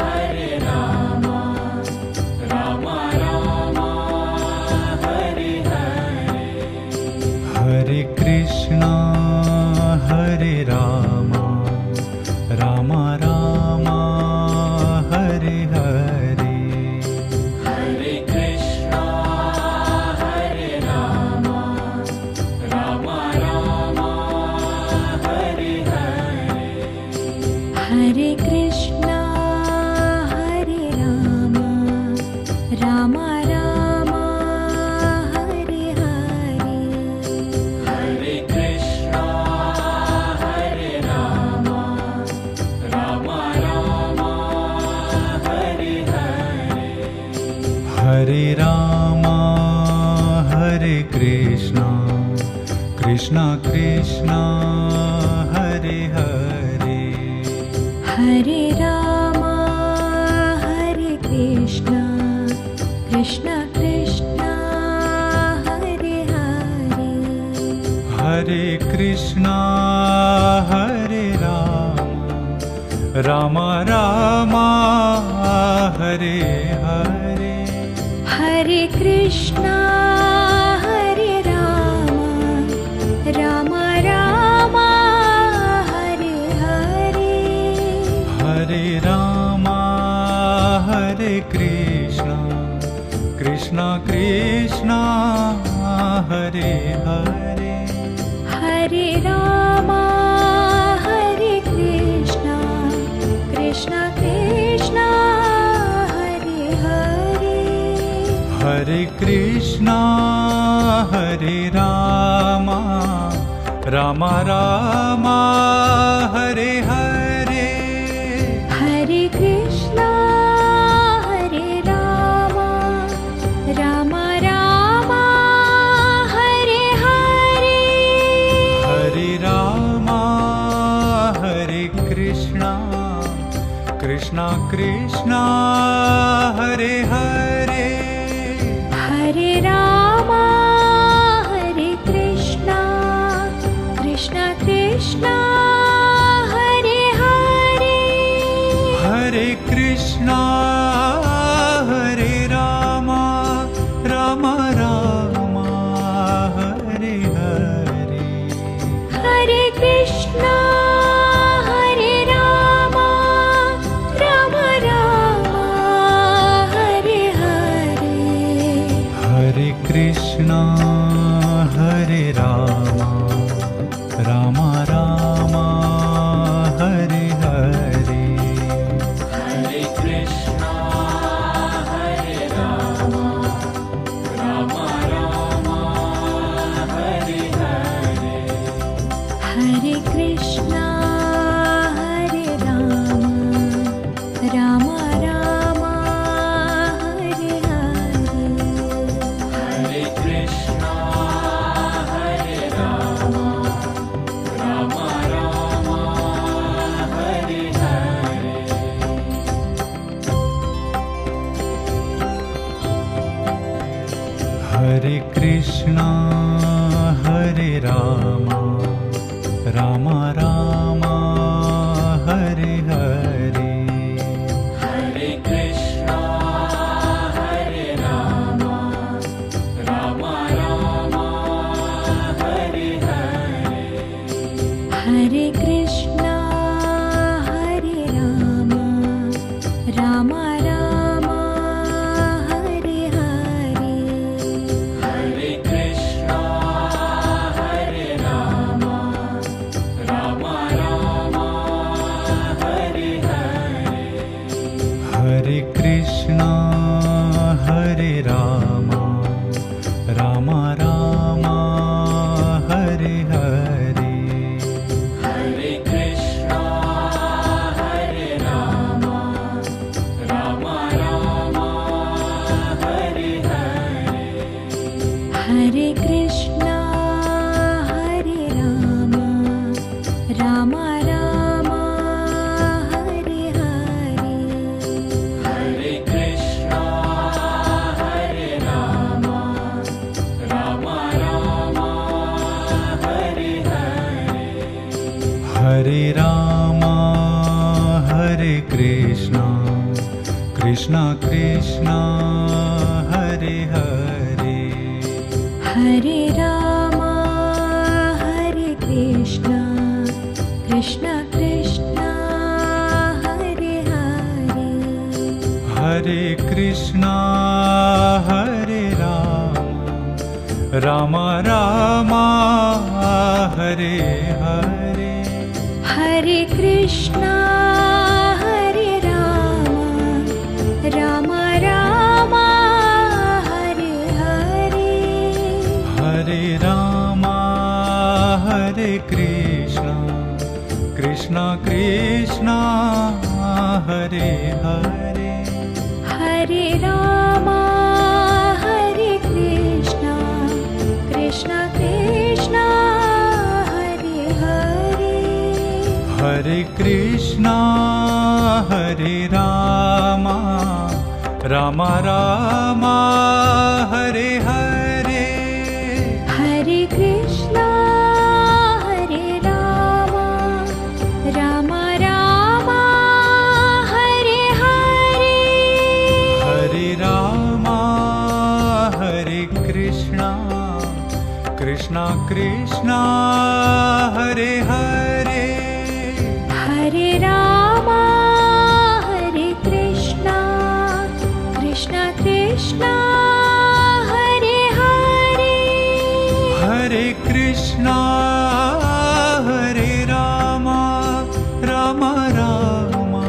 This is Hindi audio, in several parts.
Hare Rama, Rama Rama, Hare Hare. Hare Krishna, Hare Rama, Rama Rama, Hare Hare. Hare Krishna, Hare Krishna Hare Ram Ram Ram Hare Hare Hare Krishna Hare Ram Ram Ram Hare Hare Hare Ram Hare Krishna Krishna Krishna Hare Hare Hare Ram Hare Krishna Krishna Krishna Hare Hare Hare Krishna Hare Ram Ram Ram Hare Hare Hare Krishna Hare Ram Ram Ram Hare Hare Hare Ram Hare Krishna Krishna Krishna Hare Hare Hare Ram Hare Krishna Krishna Krishna Hare Hare Hare Krishna Hare Ram Ram Ram Hare Hare Hare Krishna Hare Ram Ram Ram Hare Hare Hare Ram Hare Krishna Krishna Krishna Hare Hare Hare Ram Hare Krishna Krishna Krishna Hare Hare Hare Krishna Hare Ram Ram Ram Hare Hare Hare Krishna Hare Ram Ram Ram Hare Hare Hare Krishna Hare Ram Ram Ram Hare Hare Hare Krishna Hare Ram Ram Ram Hare Hare Hare Krishna Hare Ram Ram Ram Hare Hare Hare Krishna Hare Ram Ram Ram Hare Hare Hare Krishna Hare Ram Ram Ram Hare Hare Hare Krishna Hare Ram Ram Ram Hare Hare Hare Krishna Hare Ram Ram Ram Hare Hare Hare Krishna Hare Ram Ram Ram Hare Hare Hare Krishna Hare Ram Ram Ram Hare Hare Hare Krishna Hare Ram Ram Ram Hare Hare Hare Krishna Hare Ram Ram Ram Hare Hare Hare Krishna Hare Ram Ram Ram Hare Hare Hare Ram Hare Krishna Krishna Krishna Hare Hare Hare Ram Hare Krishna Krishna Krishna Hare Hare Hare Krishna Hare Ram Ram Ram Hare Hare Hare Krishna Krishna Hare Hare Hare Rama Hare Krishna Krishna Krishna Hare Hare Hare Krishna Hare Rama Rama Rama Hare Hare Hare Krishna Hare Rama Rama Rama Hare Hare Hare Rama Hare Krishna Krishna Krishna Hare Hare Hare Rama Hare Krishna Krishna Krishna Hare Hare Hare Krishna Hare Rama Rama Rama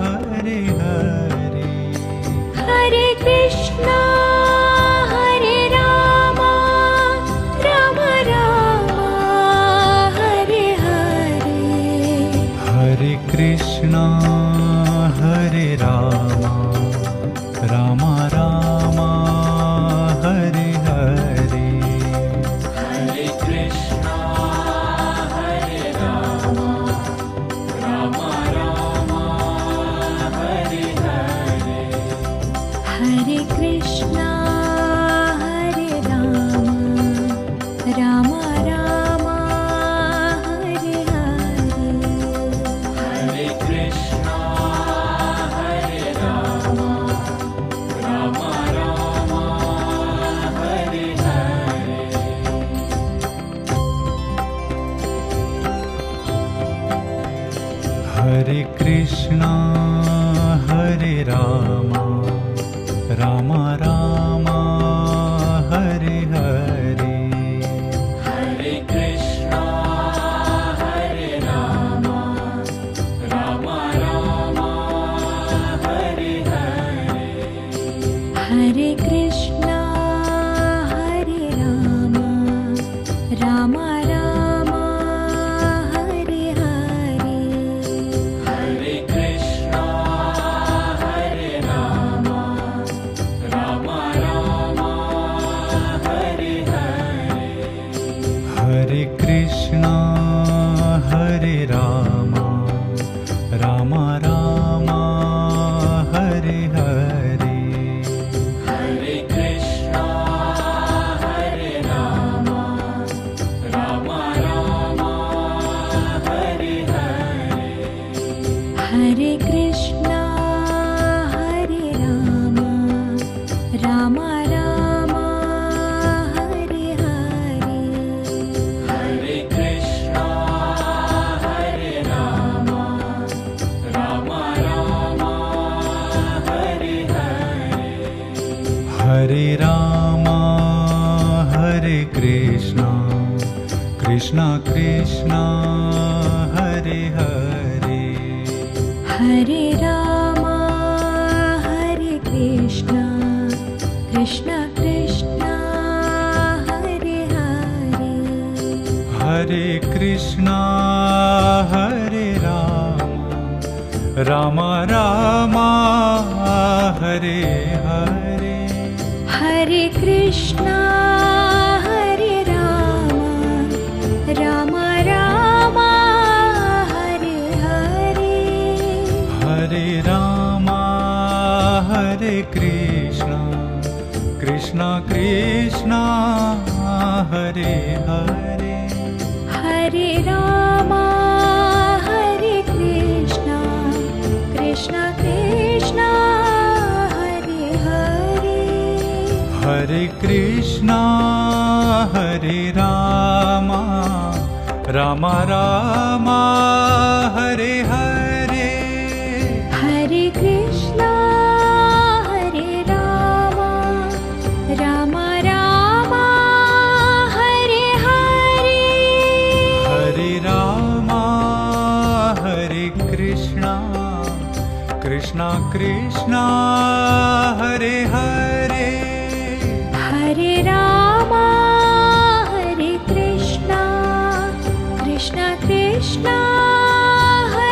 Hare Hare Hare Krishna Hare Rama Rama Rama Hare Hare Hare Krishna Hare Rama Rama Rama Hare Hare Hare Krishna Hare Ram Ram Ram Hare Hare Hare Krishna Hare Rama Rama Rama Hare Hare Hare Krishna Hare Ram Ram Ram Hare Hare Hare Krishna Hare Rama Rama Rama Hare Hare Hare Krishna Hare Ram Ram Ram Hare Hare Hare Krishna Hare Rama Rama Rama Hare Hare Hare Krishna Hare Ram Ram Ram Hare Hare Hare Krishna Hare Rama Rama Rama Hare Hare Hare Krishna Hare Ram Ram Ram Hare Hare Hare Krishna Hare Rama Rama Rama Hare Hare Hare Krishna Hare Ram Ram Ram Hare Hare Hare Rama Hare Krishna Krishna Krishna Hare Hare Hare Rama Hare Krishna Krishna Krishna Hare Hare Hare Krishna Hare Rama Rama Hare Hare Hare Krishna Hare Rama Rama Rama Hare Hare Hare Rama Hare Krishna Krishna Krishna Hare Hare Hare Rama Hare Krishna Krishna Krishna Hare Hare Hare Krishna Hare Rama Rama Rama Hare Hare Hare Krishna Hare Rama Rama Rama Hare Hare Hare Rama Hare Krishna Krishna Krishna Hare Hare Hare Rama Hare Krishna Krishna Krishna Hare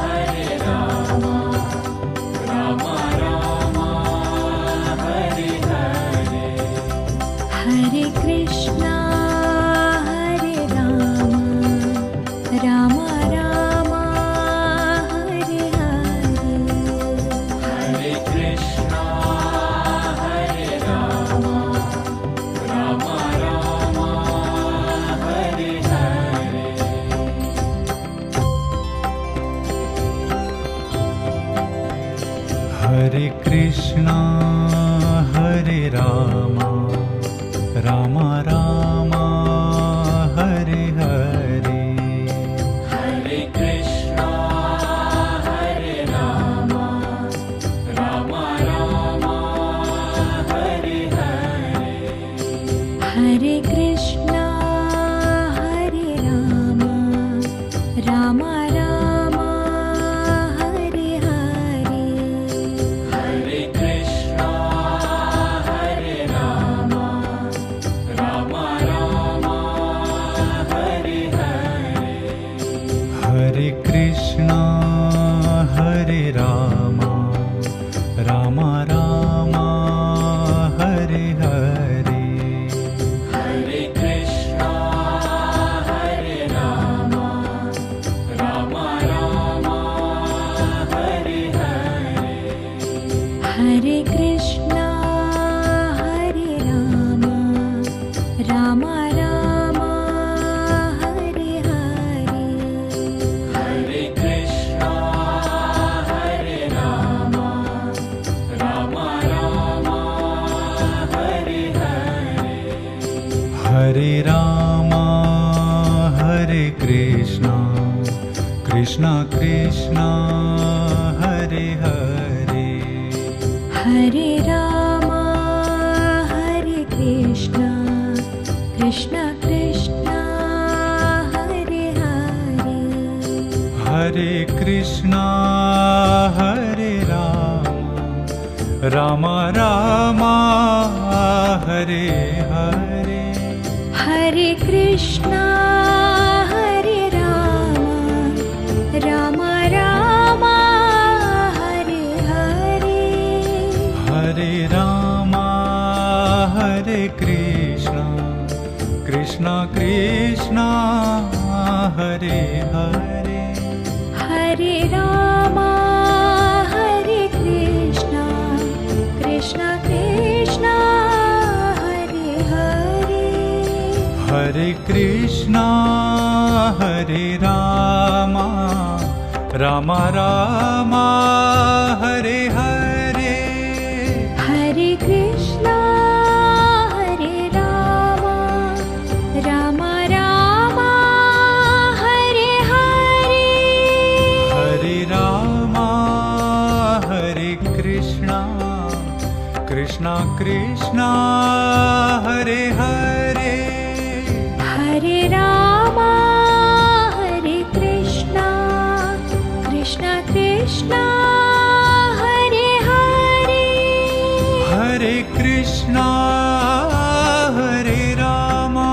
Hare Rama, Rama Rama, Hare Hare. Hare Krishna, Hare Rama, Rama Rama, Hare Hare. Hare Krishna, Hare Krishna Hare Rama Rama Rama Hare Hare Hare Krishna Hare Rama Rama Rama Hare Hare Hare Krishna Hare Rama Rama Rama Hare Hare Hare Krishna Hare Rama Rama Rama Hare Hare Hare Krishna Hare Rama Rama Rama Hare Hare Hare Krishna Hare Rama Rama Rama Hare Hare Hare Krishna Hare Rama Rama Rama Hare Hare Hare Krishna Hare Rama Rama Rama Hare Hare Hare Rama Hare Krishna Krishna Krishna Hare Hare Hare Rama Hare Krishna Krishna Krishna Hare Hare Hare Krishna Hare Rama Rama Hare Hare Hare Krishna Hare Rama Rama Rama Hare Hare Hare Rama Hare Krishna Krishna Krishna Hare Hare Hare Rama Hare Krishna Krishna Krishna Hare Hare Hare Krishna Hare Rama Rama Rama Hare Hare Hare Krishna Hare Rama Rama Rama Hare Hare Hare Rama Hare Krishna Krishna Krishna Hare Hare Hare Rama Hare Krishna Krishna Krishna Hare Hare Hare Krishna Hare Rama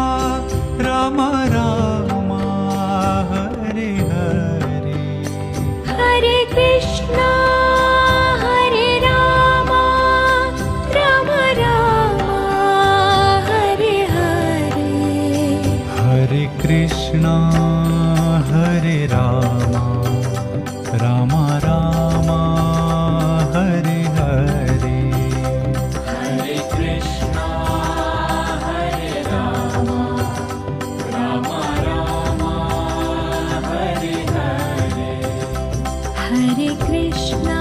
Rama Rama Hare Hare Hare Krishna Hare Rama Rama Rama Hare Hare Hare Krishna Hare Rama Rama Rama Hare Hare Hare Krishna Hare Rama Rama Rama Hare Hare Hare Krishna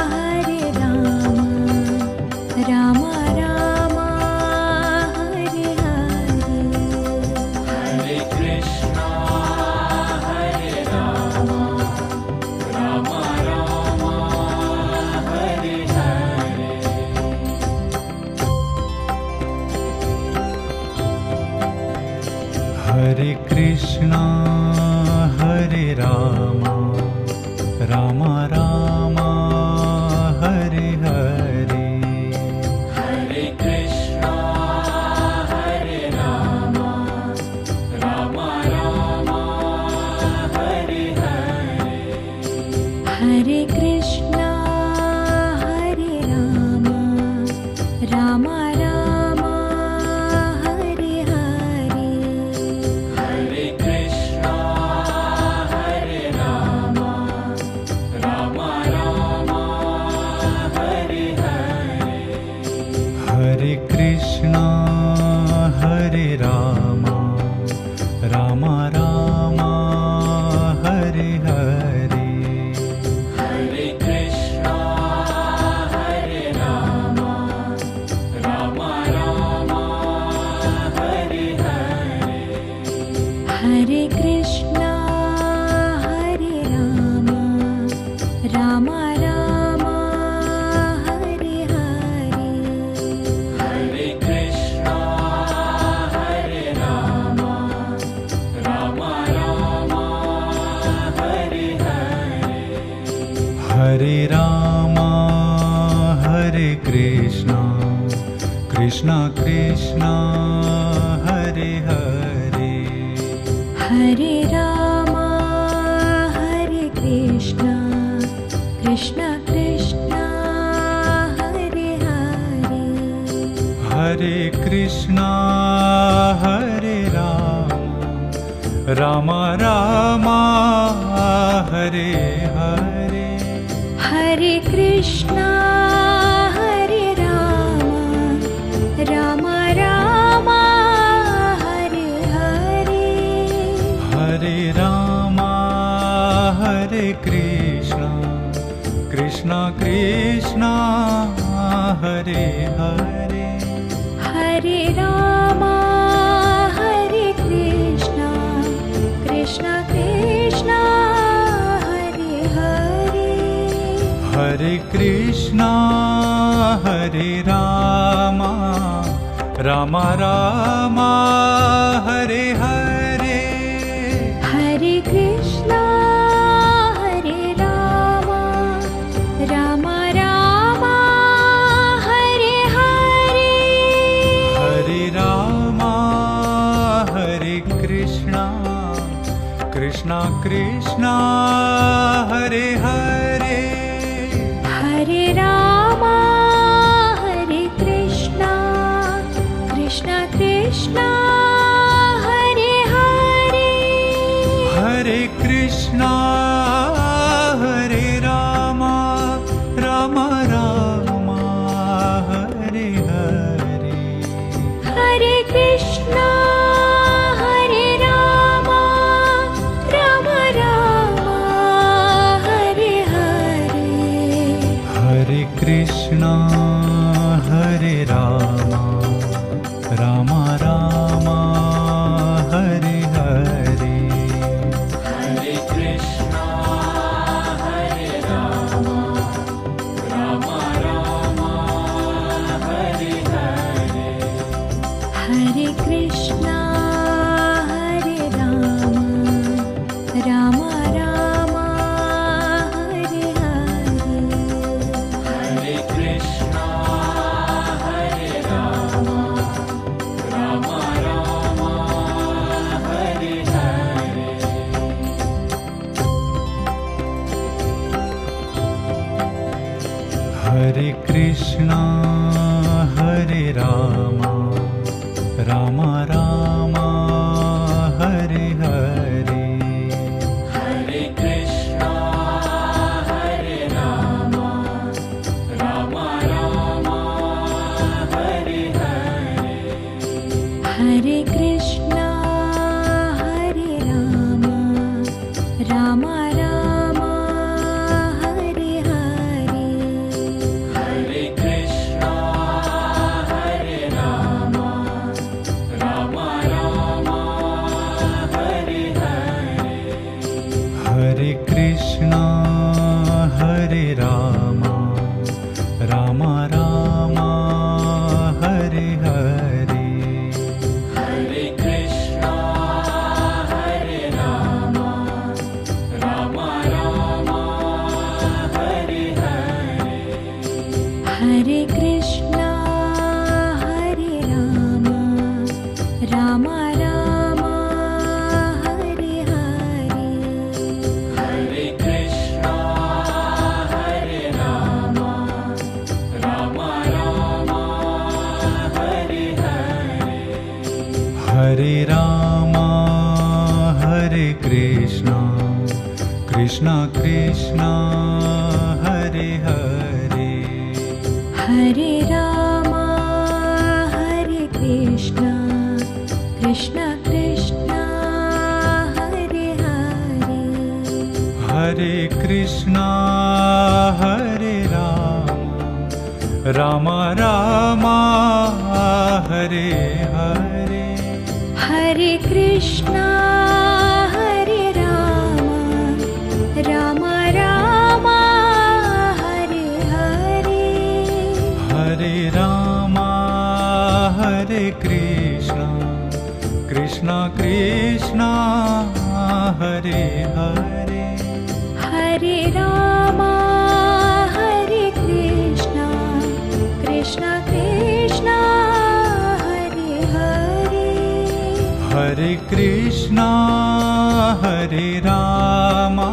Hare Rama Rama Rama Hare Hare Hare Krishna Hare Rama Rama Rama Hare Hare Hare Krishna Hare Rama Rama Rama Hare Hare Hare Krishna Hare Rama Rama Rama Hare Hare Hare Krishna Hare Rama Rama Rama Hare Hare Hare Krishna Krishna Krishna Krishna Hare Hare Hare Rama Hare Krishna Krishna Krishna Hare Hare Hare Krishna Hare Rama Rama Rama Hare Hare Hare Krishna Hare Rama Rama Rama Hare Hare Hare Rama Hare Krishna Krishna Krishna Hare Hare Hare Rama Hare Krishna Krishna Krishna Hare Hare Hare Krishna Hare Rama Rama Rama Hare Hare Hare Krishna Hare Rama Rama Rama Hare Hare Hare Rama Hare Krishna Krishna Krishna Hare Hare Hare Rama Hare Krishna Krishna Krishna Hare Hare Hare Krishna Hare Rama Rama Rama Hare Hare Hare Krishna Hare Rama Rama Rama Hare Hare Hare Krishna Hare Rama Rama Rama Hare Hare Hare Krishna Hare Rama Rama Rama Hare Hare Hare Krishna Hare Rama Rama Rama Hare Hare Hare Krishna Hare Rama Rama Rama Hare Hare Hare Krishna Hare Rama Rama Rama Hare Hare Hare Krishna Hare Rama Rama Rama Hare Hare Hare Krishna Hare Rama Rama Rama Hare Hare Hare Krishna Hare Rama Rama Rama Hare Hare Hare Krishna Hare Rama Rama Rama Hare Hare Hare Krishna Hare Rama Rama Rama Hare Hare Hare Krishna Hare Rama Rama Rama Hare Hare Hare Krishna Hare Rama Rama Rama Hare Hare Hare Rama Hare Krishna Krishna Krishna Hare Hare Hare Rama Hare Krishna Krishna Krishna Hare Hare Hare Krishna Hare Rama Rama Rama Hare Hare Hare Krishna Hare Rama Rama Rama Hare Hare Hare Rama Hare Krishna Krishna Krishna Hare Hare Hare Rama Hare Krishna Krishna Krishna Hare Rama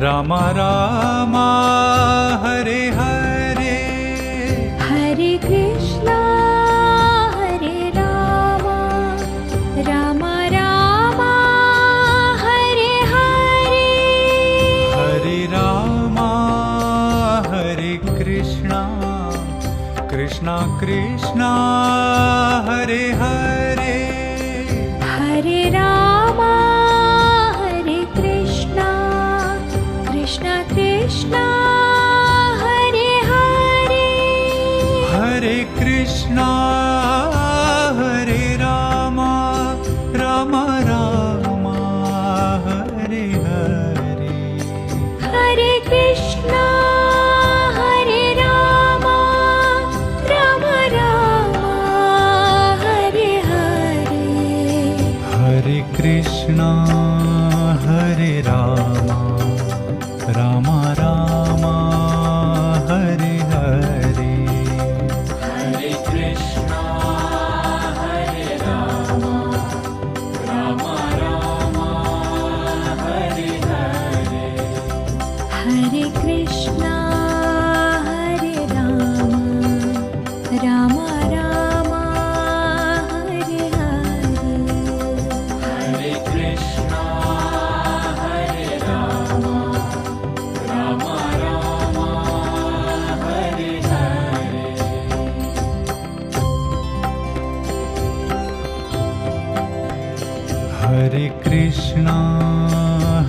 Rama Rama Hare Hare Hare Krishna Hare Rama Rama Rama Hare Hare Hare Rama Hare Krishna Krishna Krishna Hare Hare Hare Rama Hare Krishna Krishna Krishna Hare Hare Hare Krishna Hare Rama Rama Rama Hare Hare Hare Krishna Hare Rama Rama Rama Hare Hare Hare Krishna Hare Rama Rama Rama Hare Hare Hare Krishna Hare Rama Rama Rama Hare Hare Hare Krishna Hare Rama Rama Rama Hare Hare Hare Krishna Hare Rama Rama Rama Hare Hare Hare Krishna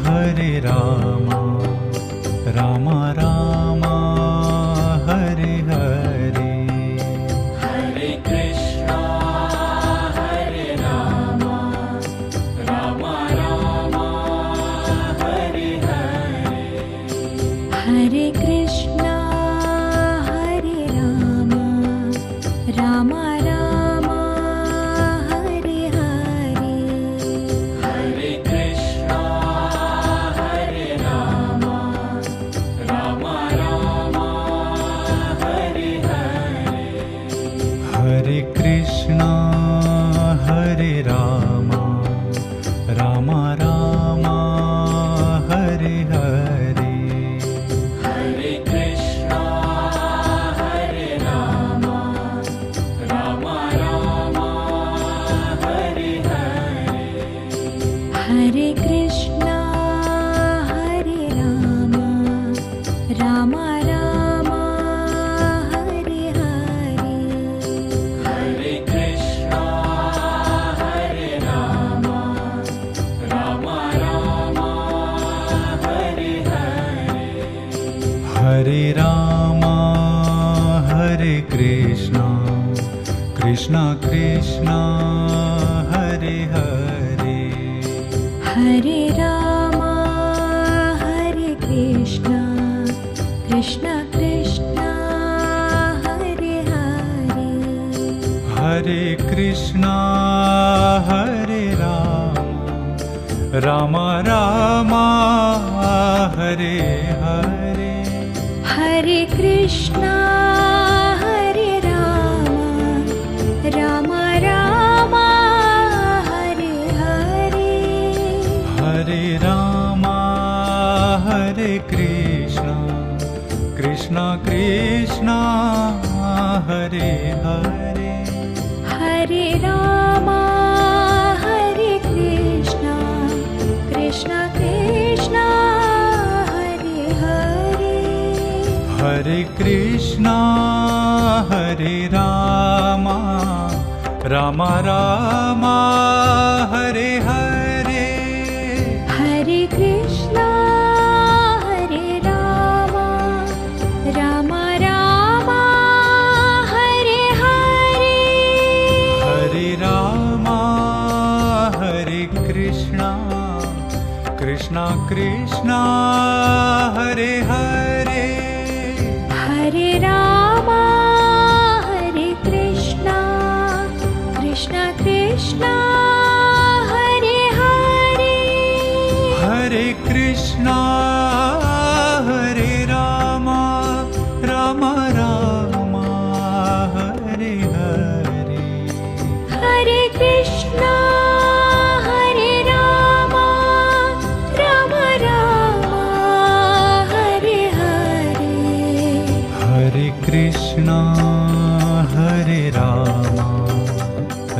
Hare Rama Rama Rama Hare Hare Hare Krishna Hare Rama Rama Rama Hare Hare Hare Krishna Hare Rama Rama Rama Hare Hare Hare Krishna Hare Rama Rama Rama Hare Hare Hare Krishna Hare Rama Rama Rama Hare Hare Hare Krishna Hare Rama Rama Rama Hare Hare Hare Krishna Hare Rama Rama Rama Hare Hare Hare Krishna Hare Rama Rama Rama Hare Hare Hare Rama Hare Krishna Krishna Krishna Hare Hare Hare Rama Hare Krishna Krishna Krishna Hare Hare Hare Krishna Hare Rama Rama Hare Hare Hare Krishna Hare Rama Rama Rama Hare Hare Hare Rama Hare Krishna Krishna Krishna Hare Hare Hare Rama Hare Krishna Krishna Krishna Hare Hare Hare Krishna Hare Rama Rama Rama Hare Hare Hare Krishna Hare Rama Rama Rama Hare Hare Hare Rama Hare Krishna Krishna Krishna Hare Hare Hare Rama Hare Krishna Krishna Krishna Hare Hare Hare Krishna Hare Rama Rama Rama Hare Hare Hare Krishna Hare Krishna Hare Rama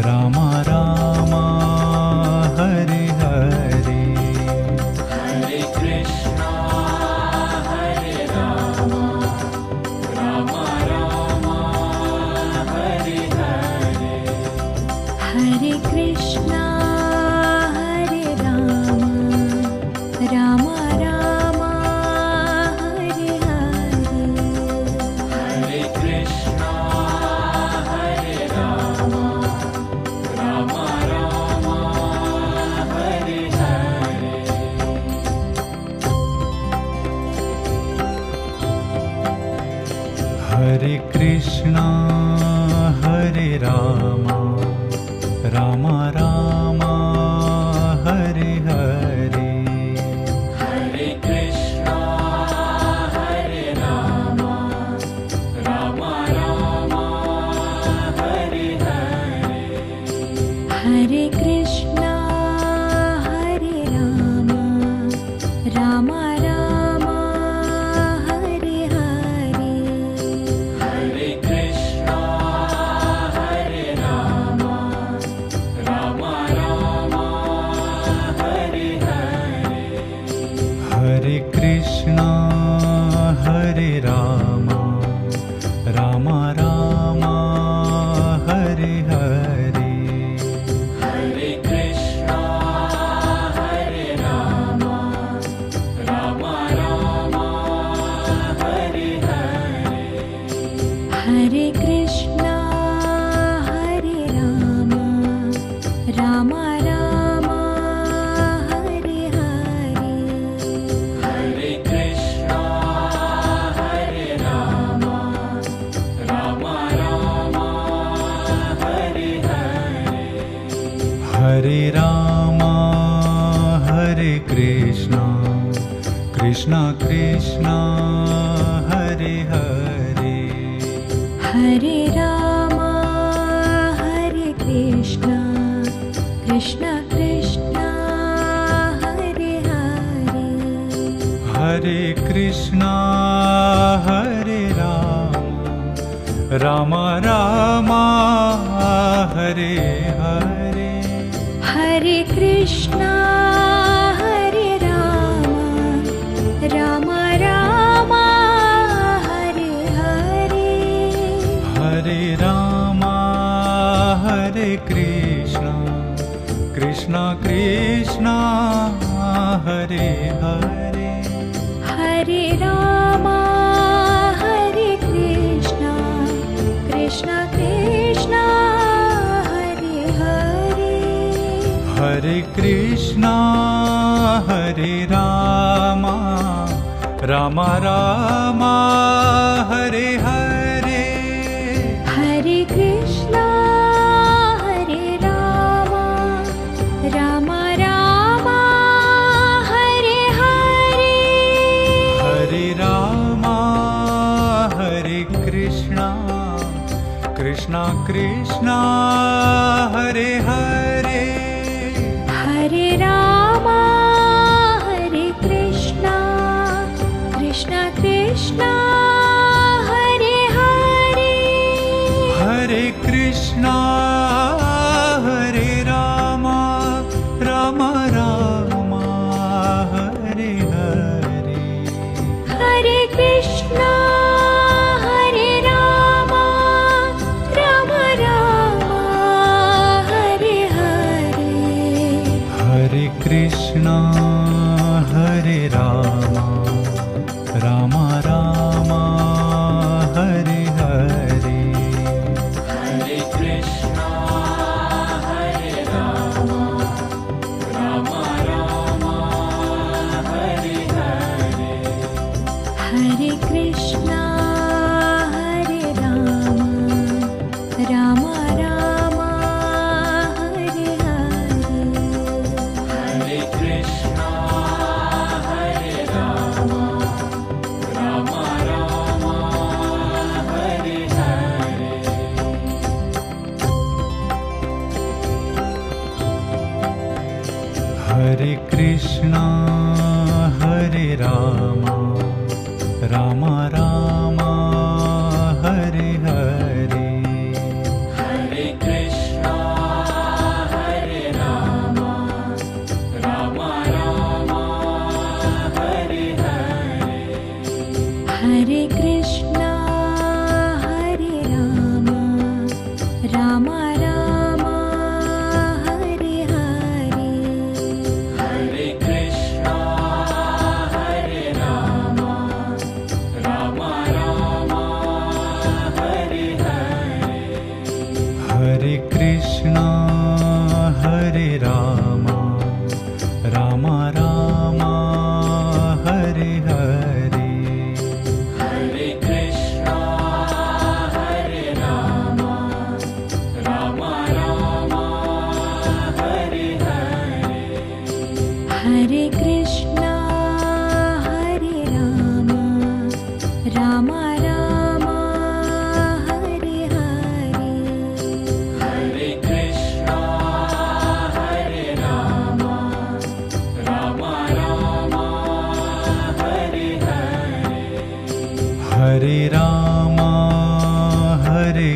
Rama Rama Hare Hare Hare Krishna Hare Rama Rama Rama Hare Hare Hare Krishna Hare Rama Rama Rama Hare Hare Hare Krishna Hare Rama Rama Rama Hare Hare Hare Krishna Hare Rama Rama Rama Hare Hare Hare Krishna Hare Rama Rama Rama Hare Hare Hare Krishna Hare Rama Rama Rama Hare Hare Hare Krishna Hare Rama Rama Rama Hare Hare Hare Krishna Hare Rama Rama Rama Hare Hare Hare Krishna Hare Rama Rama Rama Hare Hare Hare Krishna Hare Rama Rama Rama Hare Hare Hare Krishna Hare Rama Rama Rama Hare Hare Hare Rama Hare Krishna Krishna Krishna Hare Hare Hare Rama Hare Krishna Krishna Krishna Hare Hare Hare Krishna Hare Rama Rama Hare Hare Hare Krishna Hare Rama Rama Rama Hare Hare Hare Rama Hare Krishna Krishna Krishna Hare Hare Hare Rama Hare Krishna Krishna Krishna Hare Hare Hare Krishna Hare Rama Rama Rama Hare Hare Hare Krishna Hare Rama Rama Rama Hare Hare Hare Rama Hare Krishna Krishna Krishna Hare Hare Hare Rama Hare Krishna Krishna Krishna Hare Hare Hare Krishna Hare Rama Rama Rama Hare Hare Hare Krishna Hare Rama Rama Rama Hare Hare Hare Krishna Hare Rama Rama Rama Hare Hare Hare Krishna Hare Rama Rama Rama Hare Hare Hare Krishna Hare Rama Rama Rama Hare Hare Hare Krishna Hare Rama Rama Rama Hare Hare Hare Krishna Hare Rama Rama Rama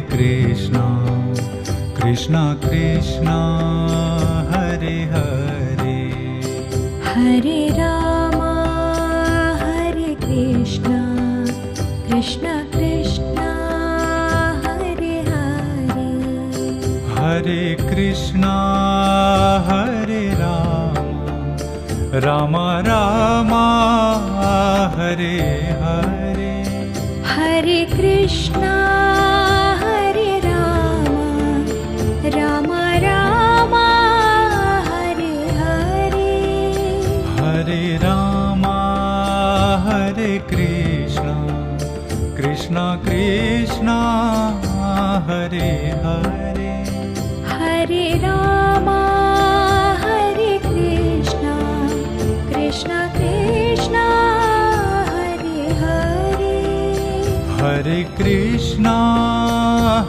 Krishna Krishna Krishna Hare Hare Hare Rama Hare Krishna Krishna Krishna Hare Hare Hare Krishna Hare Rama Rama Rama Hare Hare Hare Krishna Hare Rama Rama Rama Hare Hare Hare Rama Hare Krishna Krishna Krishna Hare Hare Hare Rama Hare Krishna Krishna Krishna Hare Hare Hare Krishna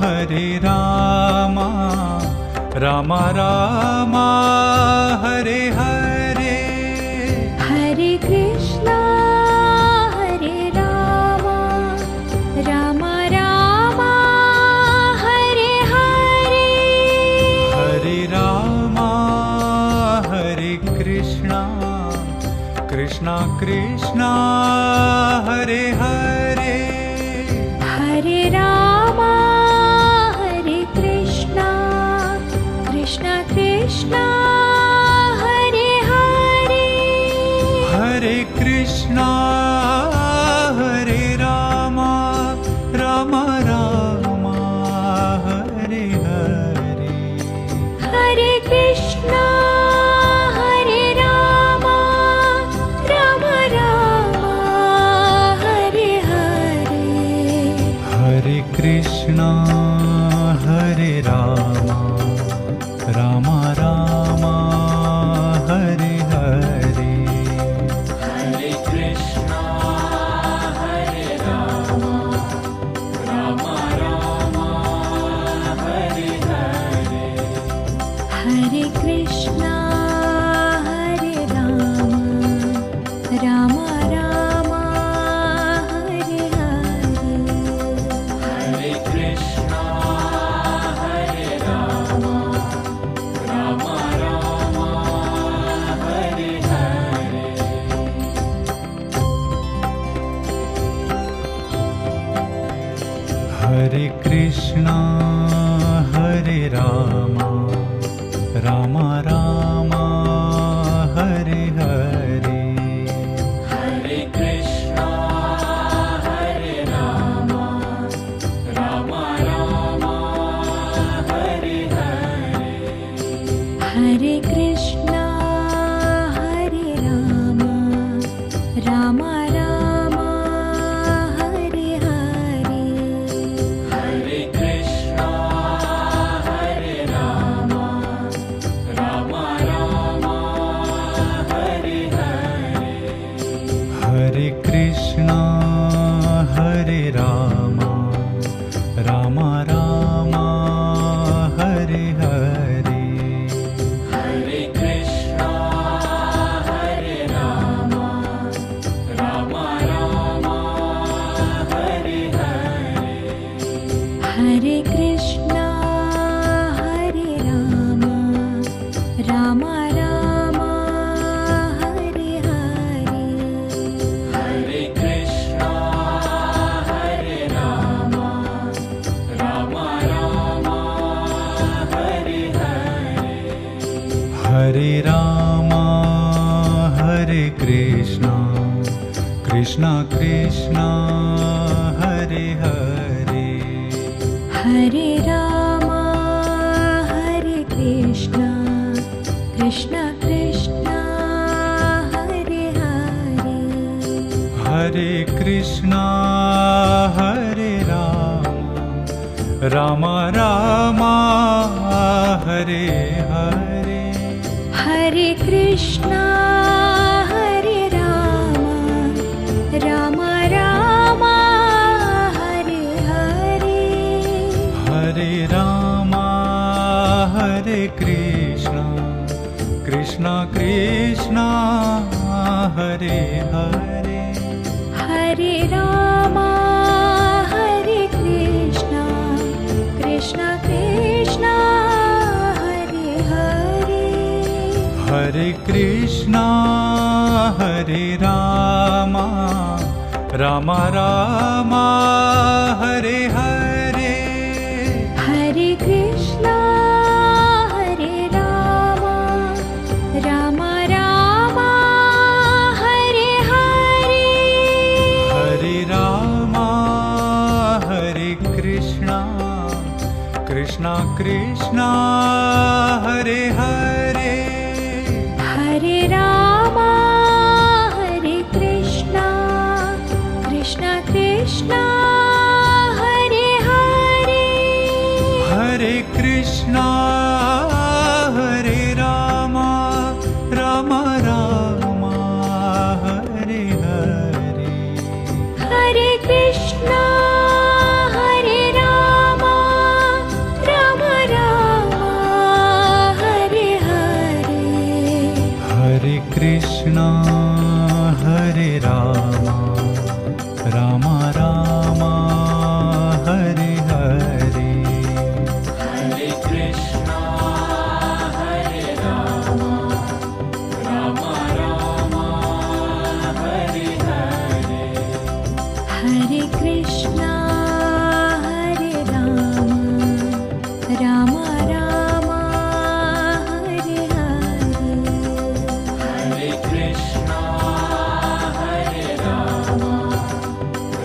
Hare Rama Rama Rama Hare Hare Hare Krishna Hare Rama Rama Rama Hare Hare Hare Rama Hare Krishna Krishna Krishna Hare Hare Hare Rama Hare Krishna Krishna Krishna Hare Hare Hare Krishna Hare Rama Rama Rama Hare Hare Hare Krishna Hare Rama Rama Rama Hare Hare Hare Krishna Hare Rama Rama Rama Hare Hare Hare Krishna Hare Rama Rama Rama Hare Hare Hare Krishna Hare Rama Rama Rama Hare Hare Hare Krishna Hare Rama Rama Rama Hare Hare Hare Krishna Hare Rama Rama Rama Hare Hare Hare Krishna Hare Rama Rama Rama Hare Hare Hare Krishna Hare Rama Rama Rama Hare Hare Hare Krishna Hare Rama Rama Rama Hare Hare Hare Krishna Hare Rama Rama Rama Hare Hare Hare Krishna Hare Rama Rama Rama Hare Hare Hare Krishna Hare Rama Rama Rama Hare Hare Hare Krishna Hare Rama Rama Rama Hare Hare Hare Rama Hare Krishna Krishna Krishna Hare Hare Hare Rama Hare Krishna Krishna Krishna Hare Hare Hare Krishna Hare Rama Rama Rama Hare Hare Hare Krishna Hare Rama Rama Rama Hare Hare Hare Rama Hare Krishna Krishna Krishna Hare Hare Hare Rama Hare Krishna Hare Krishna, Hare Rama, Rama Rama, Hare Hare. Hare Krishna, Hare Rama, Rama Rama, Hare Hare. Hare Rama, Hare Krishna, Krishna Krishna, Hare Hare. Hare Rama, Hare Krishna, Krishna Krishna, Hare Hare. Hare Krishna, Hare Rama, Rama Rama, Hare Hare. Hare Krishna, Hare Rama, Rama Rama, Hare Hare. Hare Krishna, Hare Rama, Rama Rama, Hare Hare. Hare Krishna, Hare Rama, Rama Rama, Hare Hare. Hare Krishna, Hare Rama, Rama Rama, Hare Hare. Hare Krishna, Hare Rama,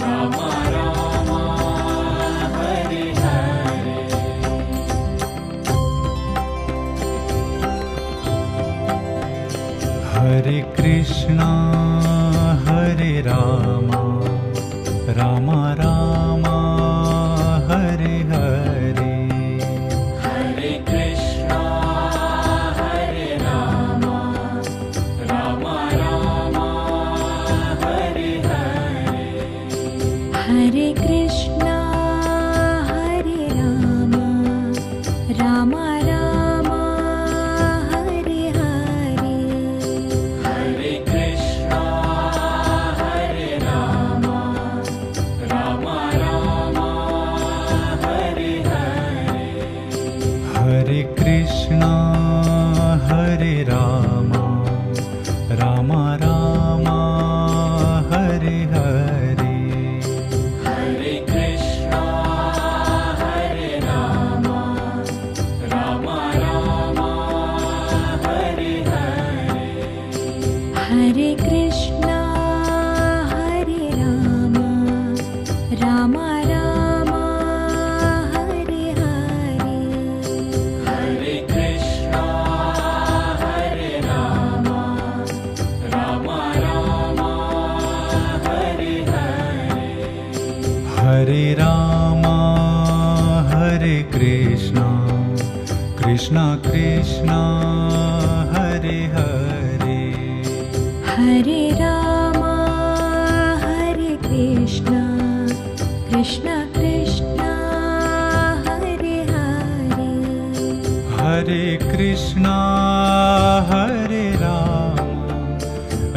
Rama Rama, Hare Hare. Hare Krishna, Hare Rama, Rama Rama, Hare Hare. Hare Krishna, Hare Rama, Rama Rama, Hare Hare. Hare Krishna, Hare Rama, Rama Rama, Hare Hare. Hare Krishna, Hare Rama, Rama Rama, Hare Hare. Hare Krishna, Hare Rama, Rama Rama, Hare Hare. Hare Krishna, Hare Rama, Rama Rama, Hare Hare. Hare Krishna, Hare Rama, Rama Rama, Hare Hare. Hare Krishna, Hare Rama, Rama Rama, Hare Hare. Hare Rama, Hare Krishna, Krishna Krishna, Hare Hare. Hare Rama, Hare Krishna, Krishna Krishna, Hare Hare. Hare Krishna, Hare Rama,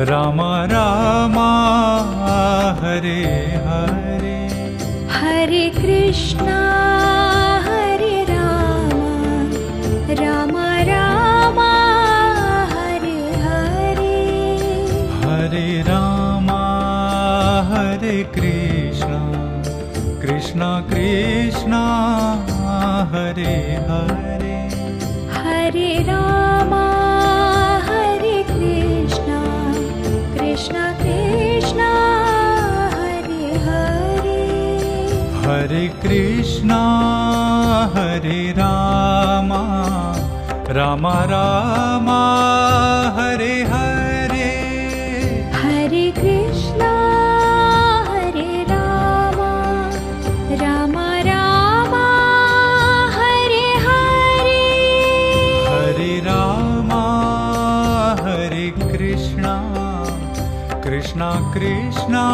Rama Rama, Hare Hare. Hare Krishna, Hare Rama, Rama Rama, Hare Hare. Hare Rama, Hare Krishna, Krishna Krishna, Hare Hare. Hare Rama, Hare Krishna, Krishna Krishna, Hare Hare. Hare Krishna, Hare Rama, Rama Rama, Hare Hare. Hare Krishna, Hare Rama, Rama Rama, Hare Hare. Hare Rama, Hare Krishna, Krishna Krishna,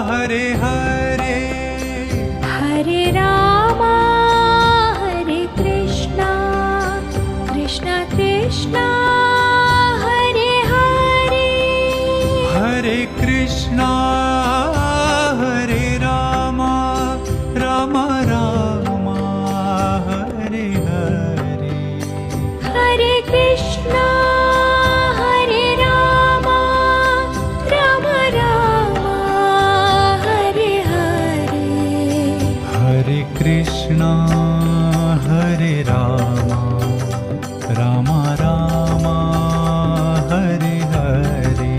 Hare Hare. Hare Rama, Hare Krishna, Krishna Krishna, Hare Hare. Hare Krishna, Hare Rama, Rama Rama, Hare Hare. Hare Krishna, Hare Krishna Hare Rama Rama Rama Hare Hare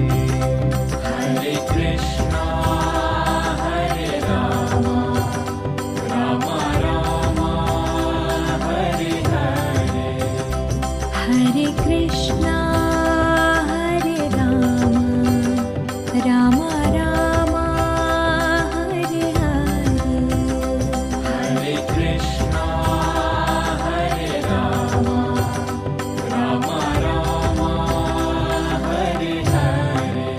Hare Krishna Hare Rama Rama Rama Hare Hare Hare Krishna Hare Rama Rama Rama Hare Hare Hare Krishna Hare Rama Rama Rama Hare Hare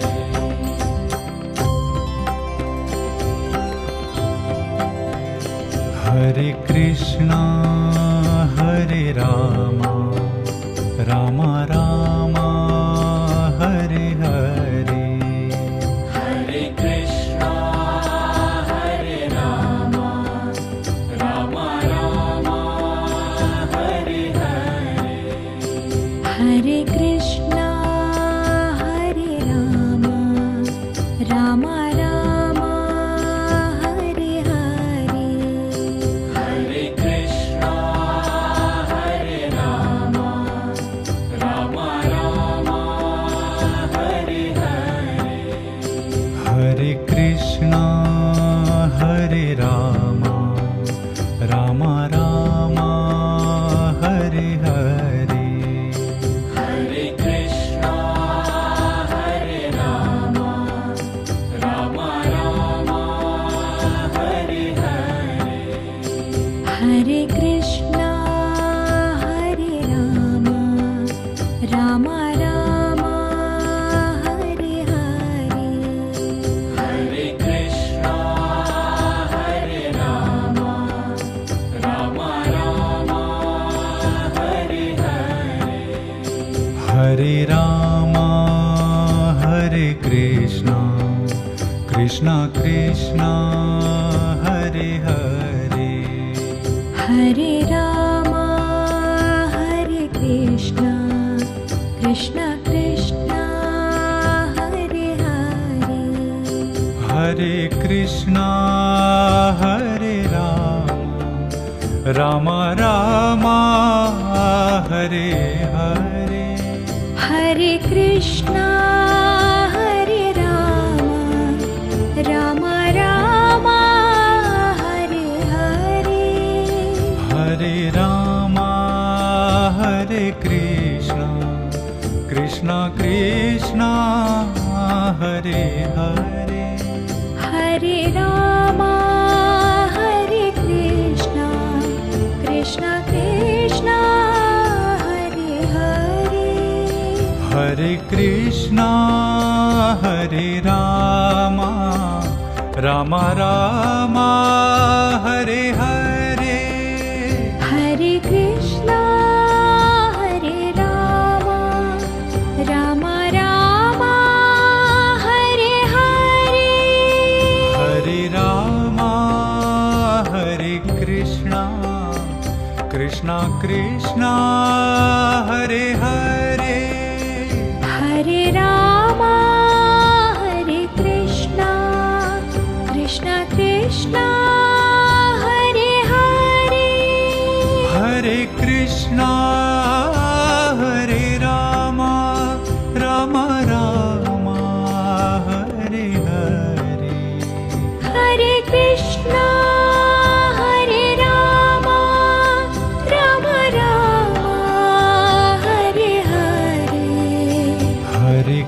Hare Krishna Hare Rama Rama Rama Hare Hare Hare Krishna Hare Rama Rama Rama Hare Hare Hare Krishna Hare Rama Rama Rama Hare Hare Hare Krishna Hare Rama Rama Rama Hare Hare Hare Krishna Hare Rama Rama Rama Hare Hare Hare Krishna Hare Rama Rama Rama Hare Hare Hare Krishna Hare Rama Rama Rama Hare Hare Hare Krishna Hare Rama Rama Rama Hare Hare Hare Rama Hare Krishna Krishna Krishna Hare Hare Hare Rama Hare Krishna Krishna Krishna Hare Hare Hare Krishna Hare Rama Rama Hare Hare Hare Krishna Hare Rama Rama Rama Hare Hare Hare Rama Hare Krishna Krishna Krishna Hare Hare Hare Rama Hare Krishna Krishna Krishna Hare Hare Hare Krishna Hare Rama Rama Rama Hare Hare Hare Krishna Hare Rama Rama Rama Hare Hare Hare Rama Hare Krishna Krishna Krishna Hare Hare Hare Rama Hare Krishna Krishna Krishna Hare Hare Hare Krishna Hare Rama Rama Rama Hare Hare Hare Krishna Hare Rama Rama Rama Hare Hare Hare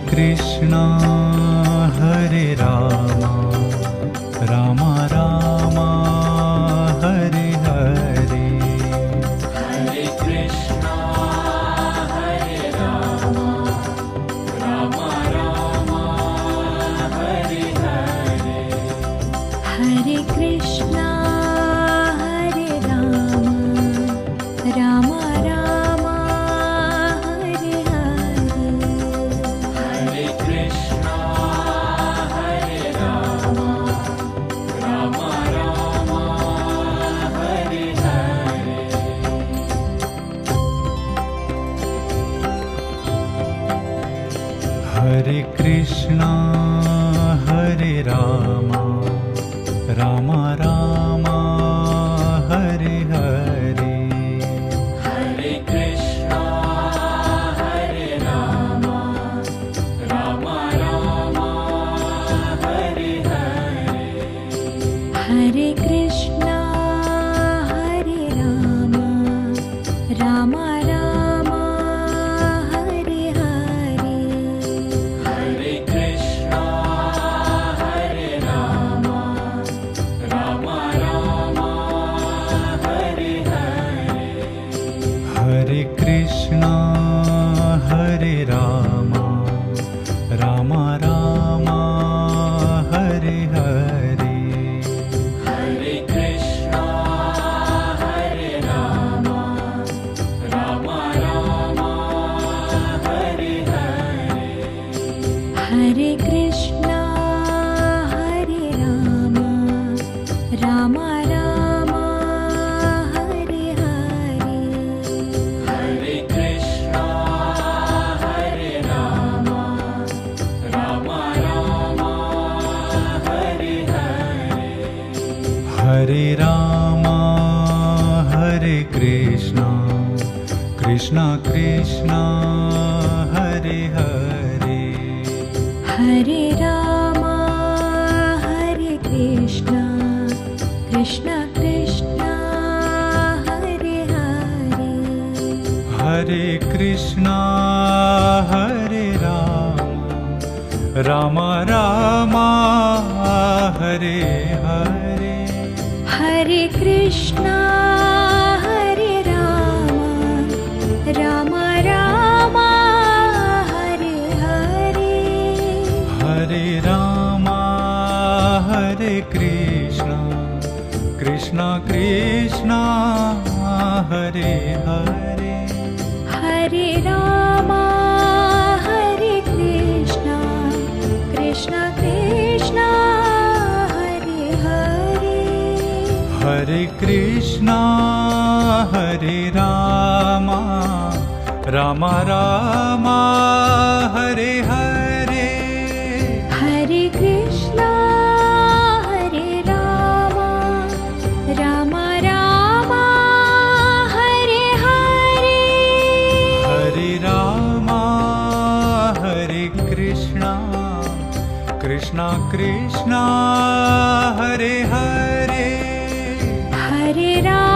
Krishna Hare Rama Rama Rama Hare Hare Hare Krishna Hare Rama Rama Rama Hare Hare Hare Krishna Hare Rama Rama Rama Hare Hare Hare Krishna Hare Rama Rama Rama Hare Hare Hare Rama Hare Krishna Krishna Krishna Hare Hare Hare Rama Hare Krishna Krishna Krishna Hare Hare Hare Krishna Hare Rama Rama Rama Hare Hare Hare Krishna Hare Rama Rama Rama Hare Hare Hare Rama Hare Krishna Krishna Krishna Hare Hare Hare Rama Hare Krishna Krishna Krishna Hare Hare Hare Krishna Hare Rama Rama Rama Hare Hare Hare Krishna Hare Rama Rama Rama Hare Hare Hare Rama Hare Krishna Krishna Krishna Hare Hare Hare Rama